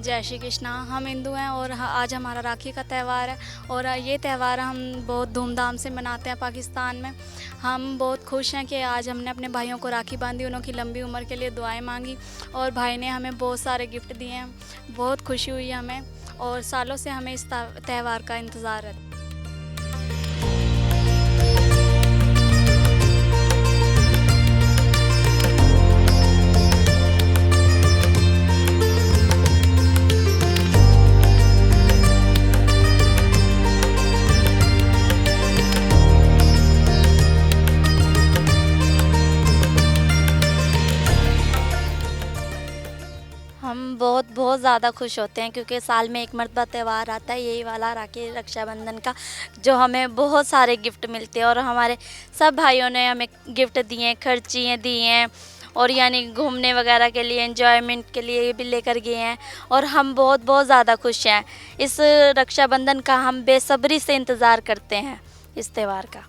जय श्री कृष्णा। हम हिंदू हैं और आज हमारा राखी का त्यौहार है और ये त्यौहार हम बहुत धूमधाम से मनाते हैं पाकिस्तान में। हम बहुत खुश हैं कि आज हमने अपने भाइयों को राखी बांधी, उनकी लंबी उम्र के लिए दुआएं मांगी और भाई ने हमें बहुत सारे गिफ्ट दिए हैं। बहुत खुशी हुई हमें और सालों से हमें इस त्यौहार का इंतज़ार है। हम बहुत ज़्यादा खुश होते हैं क्योंकि साल में एक मर्तबा त्यौहार आता है, यही वाला राखी रक्षाबंधन का, जो हमें बहुत सारे गिफ्ट मिलते हैं और हमारे सब भाइयों ने हमें गिफ्ट दिए हैं, खर्चियाँ दी हैं और यानी घूमने वगैरह के लिए, एंजॉयमेंट के लिए भी लेकर गए हैं और हम बहुत ज़्यादा खुश हैं। इस रक्षाबंधन का हम बेसब्री से इंतज़ार करते हैं, इस त्यौहार का।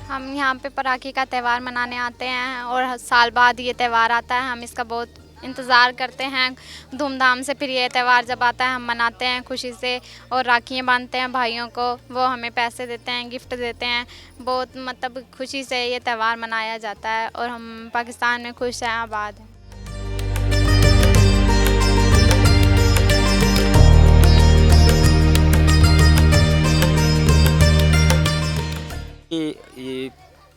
हम यहाँ पे राखी का त्यौहार मनाने आते हैं और साल बाद ये त्यौहार आता है। हम इसका बहुत इंतज़ार करते हैं धूमधाम से। फिर ये त्यौहार जब आता है हम मनाते हैं खुशी से और राखियाँ बांधते हैं भाइयों को, वो हमें पैसे देते हैं, गिफ्ट देते हैं। बहुत मतलब खुशी से ये त्यौहार मनाया जाता है और हम पाकिस्तान में खुश हैं, आबाद हैं। ये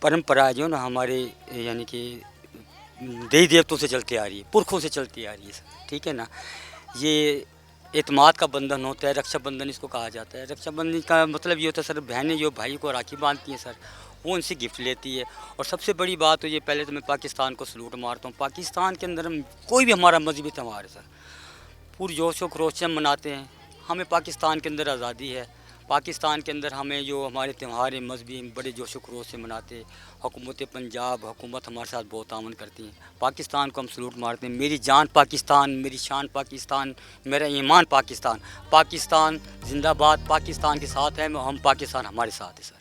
परंपरा जो ना हमारे यानी कि देवी देवतों से चलती आ रही है, पुरखों से चलती आ रही है, ठीक है ना। ये एतमाद का बंधन होता है, रक्षाबंधन इसको कहा जाता है। रक्षाबंधन का मतलब ये होता है सर, बहनें जो भाई को राखी बांधती हैं सर, वो उनसे गिफ्ट लेती है। और सबसे बड़ी बात तो ये, पहले तो मैं पाकिस्तान को सलूट मारता हूँ। पाकिस्तान के अंदर हम कोई भी हमारा मजहबी त्यौहार है सर, पूरी जोश व खरोश से हम मनाते हैं। हमें पाकिस्तान के अंदर आज़ादी है, पाकिस्तान के अंदर हमें जो हमारे त्यौहार हैं मजहबी बड़े जोश व खरोश से मनाते हैं। हुकूमत पंजाब हुकूमत हमारे साथ बहुत ताउन करती है। पाकिस्तान को हम सलूट मारते हैं। मेरी जान पाकिस्तान, मेरी शान पाकिस्तान, मेरा ईमान पाकिस्तान। पाकिस्तान जिंदाबाद, पाकिस्तान के साथ है हम, पाकिस्तान हमारे साथ है सर।